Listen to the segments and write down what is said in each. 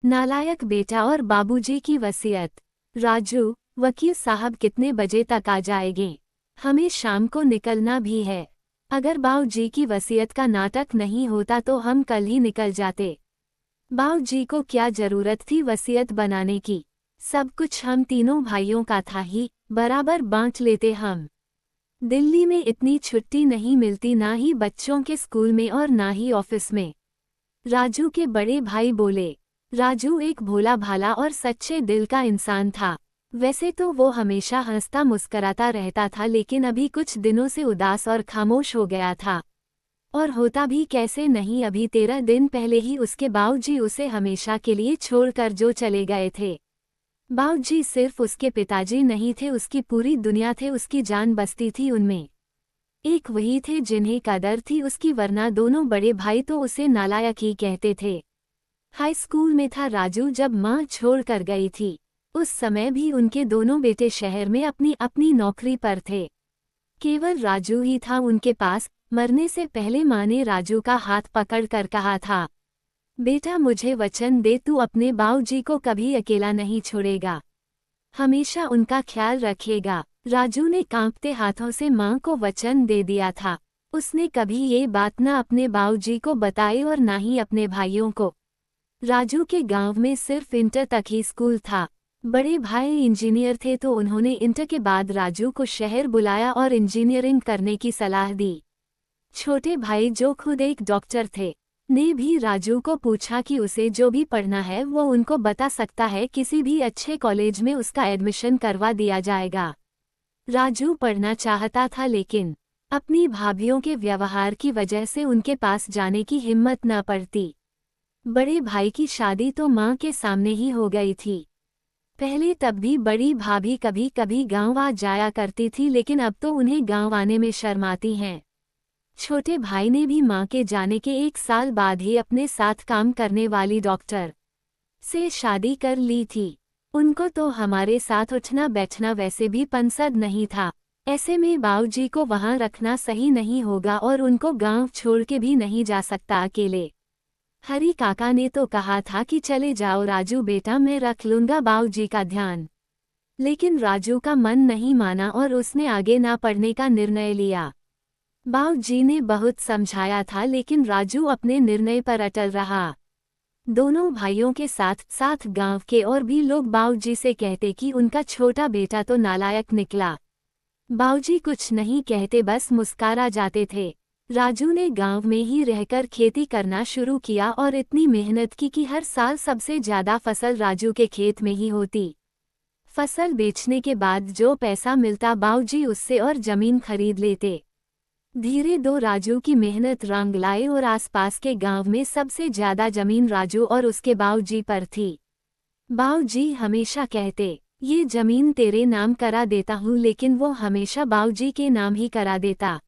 नालायक बेटा और बाबूजी की वसीयत। राजू, वकील साहब कितने बजे तक आ जाएंगे? हमें शाम को निकलना भी है। अगर बाबूजी की वसीयत का नाटक नहीं होता तो हम कल ही निकल जाते। बाबूजी को क्या जरूरत थी वसीयत बनाने की? सब कुछ हम तीनों भाइयों का था ही, बराबर बांट लेते हम। दिल्ली में इतनी छुट्टी नहीं मिलती, ना ही बच्चों के स्कूल में और ना ही ऑफिस में। राजू के बड़े भाई बोले। राजू एक भोला भाला और सच्चे दिल का इंसान था। वैसे तो वो हमेशा हंसता मुस्कराता रहता था, लेकिन अभी कुछ दिनों से उदास और खामोश हो गया था। और होता भी कैसे नहीं, अभी 13 दिन पहले ही उसके बाबूजी उसे हमेशा के लिए छोड़कर जो चले गए थे। बाबूजी सिर्फ उसके पिताजी नहीं थे, उसकी पूरी दुनिया थे, उसकी जान बसती थी उनमें। एक वही थे जिन्हें कदर थी उसकी, वरना दोनों बड़े भाई तो उसे नालायक ही कहते थे। हाई स्कूल में था राजू जब माँ छोड़ कर गई थी। उस समय भी उनके दोनों बेटे शहर में अपनी अपनी नौकरी पर थे। केवल राजू ही था उनके पास। मरने से पहले माँ ने राजू का हाथ पकड़ कर कहा था, बेटा मुझे वचन दे, तू अपने बाबूजी को कभी अकेला नहीं छोड़ेगा, हमेशा उनका ख्याल रखेगा। राजू ने कांपते हाथों से माँ को वचन दे दिया था। उसने कभी ये बात न अपने बाबूजी को बताई और ना ही अपने भाइयों को। राजू के गांव में सिर्फ इंटर तक ही स्कूल था। बड़े भाई इंजीनियर थे तो उन्होंने इंटर के बाद राजू को शहर बुलाया और इंजीनियरिंग करने की सलाह दी। छोटे भाई जो खुद एक डॉक्टर थे, ने भी राजू को पूछा कि उसे जो भी पढ़ना है वो उनको बता सकता है, किसी भी अच्छे कॉलेज में उसका एडमिशन करवा दिया जाएगा। राजू पढ़ना चाहता था, लेकिन अपनी भाभीियों के व्यवहार की वजह से उनके पास जाने की हिम्मत न पड़ती। बड़े भाई की शादी तो माँ के सामने ही हो गई थी। पहले तब भी बड़ी भाभी कभी कभी गांव आ जाया करती थी, लेकिन अब तो उन्हें गांव आने में शर्माती हैं। छोटे भाई ने भी माँ के जाने के 1 साल बाद ही अपने साथ काम करने वाली डॉक्टर से शादी कर ली थी। उनको तो हमारे साथ उठना बैठना वैसे भी पसंद नहीं था। ऐसे में बाबूजी को वहाँ रखना सही नहीं होगा और उनको गांव छोड़ के भी नहीं जा सकता अकेले। हरी काका ने तो कहा था कि चले जाओ राजू बेटा, मैं रख लूंगा बाबूजी का ध्यान। लेकिन राजू का मन नहीं माना और उसने आगे ना पढ़ने का निर्णय लिया। बाबूजी ने बहुत समझाया था, लेकिन राजू अपने निर्णय पर अटल रहा। दोनों भाइयों के साथ साथ गांव के और भी लोग बाबूजी से कहते कि उनका छोटा बेटा तो नालायक निकला। बाबूजी कुछ नहीं कहते, बस मुस्कुरा जाते थे। राजू ने गांव में ही रहकर खेती करना शुरू किया और इतनी मेहनत की कि हर साल सबसे ज्यादा फसल राजू के खेत में ही होती। फसल बेचने के बाद जो पैसा मिलता बाबूजी उससे और जमीन खरीद लेते। धीरे दो राजू की मेहनत रंग लाए और आसपास के गांव में सबसे ज्यादा जमीन राजू और उसके बाबूजी पर थी। बाबूजी हमेशा कहते, ये जमीन तेरे नाम करा देता हूँ, लेकिन वो हमेशा बाबूजी के नाम ही करा देता।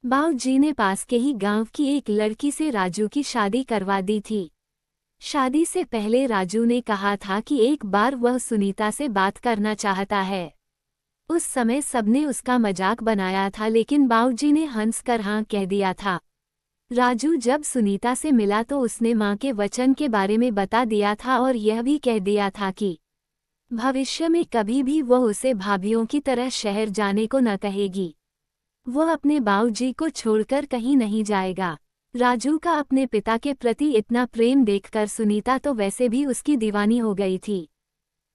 बाबूजी ने पास के ही गांव की एक लड़की से राजू की शादी करवा दी थी। शादी से पहले राजू ने कहा था कि एक बार वह सुनीता से बात करना चाहता है। उस समय सबने उसका मजाक बनाया था, लेकिन बाबूजी ने हंसकर हाँ कह दिया था। राजू जब सुनीता से मिला तो उसने माँ के वचन के बारे में बता दिया था और यह भी कह दिया था कि भविष्य में कभी भी वह उसे भाभीियों की तरह शहर जाने को न कहेगी। वह अपने बाबूजी को छोड़कर कहीं नहीं जाएगा। राजू का अपने पिता के प्रति इतना प्रेम देखकर सुनीता तो वैसे भी उसकी दीवानी हो गई थी।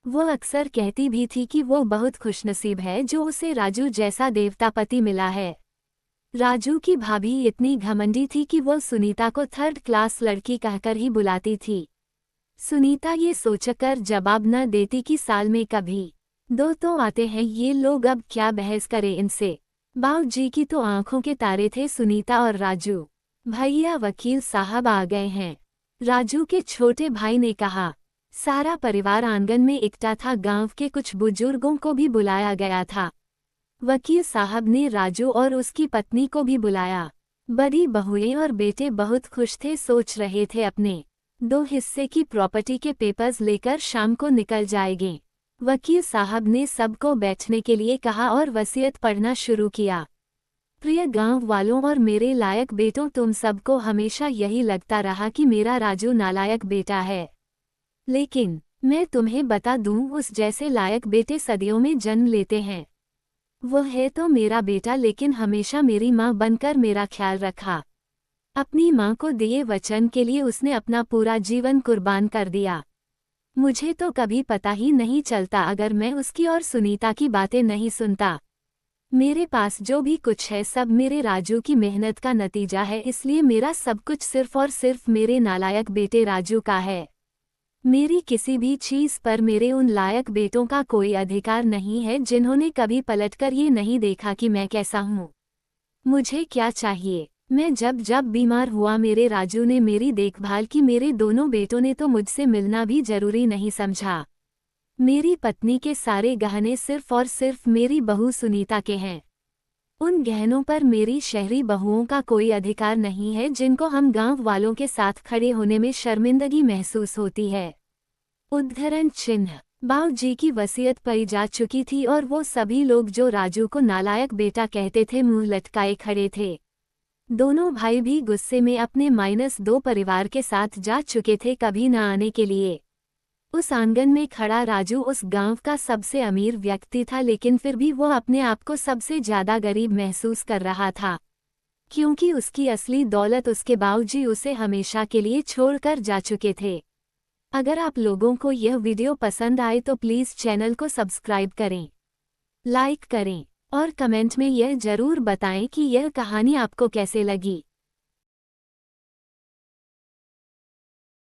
वह अक्सर कहती भी थी कि वो बहुत खुशनसीब है जो उसे राजू जैसा देवता पति मिला है। राजू की भाभी इतनी घमंडी थी कि वो सुनीता को 3rd क्लास लड़की कहकर ही बुलाती थी। सुनीता ये सोचकर जवाब न देती कि साल में कभी 2 तो आते हैं ये लोग, अब क्या बहस करे इनसे। बाबूजी की तो आंखों के तारे थे सुनीता और राजू। भैया वकील साहब आ गए हैं, राजू के छोटे भाई ने कहा। सारा परिवार आंगन में इकट्ठा था, गांव के कुछ बुजुर्गों को भी बुलाया गया था। वकील साहब ने राजू और उसकी पत्नी को भी बुलाया। बड़ी बहुएं और बेटे बहुत खुश थे, सोच रहे थे अपने 2 हिस्से की प्रॉपर्टी के पेपर्स लेकर शाम को निकल जाएंगे। वकील साहब ने सबको बैठने के लिए कहा और वसीयत पढ़ना शुरू किया। प्रिय गांव वालों और मेरे लायक बेटों, तुम सबको हमेशा यही लगता रहा कि मेरा राजू नालायक बेटा है। लेकिन मैं तुम्हें बता दूं, उस जैसे लायक बेटे सदियों में जन्म लेते हैं। वो है तो मेरा बेटा, लेकिन हमेशा मेरी माँ बनकर मेरा ख्याल रखा। अपनी माँ को दिए वचन के लिए उसने अपना पूरा जीवन कुर्बान कर दिया। मुझे तो कभी पता ही नहीं चलता अगर मैं उसकी और सुनीता की बातें नहीं सुनता। मेरे पास जो भी कुछ है सब मेरे राजू की मेहनत का नतीजा है, इसलिए मेरा सब कुछ सिर्फ और सिर्फ मेरे नालायक बेटे राजू का है। मेरी किसी भी चीज पर मेरे उन लायक बेटों का कोई अधिकार नहीं है जिन्होंने कभी पलटकर ये नहीं देखा कि मैं कैसा हूँ। मुझे क्या चाहिए? मैं जब जब बीमार हुआ मेरे राजू ने मेरी देखभाल की। मेरे दोनों बेटों ने तो मुझसे मिलना भी जरूरी नहीं समझा। मेरी पत्नी के सारे गहने सिर्फ और सिर्फ मेरी बहू सुनीता के हैं। उन गहनों पर मेरी शहरी बहुओं का कोई अधिकार नहीं है जिनको हम गांव वालों के साथ खड़े होने में शर्मिंदगी महसूस होती है। उद्धरण चिन्ह। बाऊ जी की वसीयत पई जा चुकी थी और वो सभी लोग जो राजू को नालायक बेटा कहते थे मुंह लटकाए खड़े थे। दोनों भाई भी गुस्से में अपने -2 परिवार के साथ जा चुके थे कभी न आने के लिए। उस आंगन में खड़ा राजू उस गांव का सबसे अमीर व्यक्ति था, लेकिन फिर भी वो अपने आप को सबसे ज्यादा गरीब महसूस कर रहा था, क्योंकि उसकी असली दौलत उसके बाऊजी उसे हमेशा के लिए छोड़कर जा चुके थे। अगर आप लोगों को यह वीडियो पसंद आए तो प्लीज़ चैनल को सब्सक्राइब करें, लाइक करें और कमेंट में यह जरूर बताएं कि यह कहानी आपको कैसे लगी।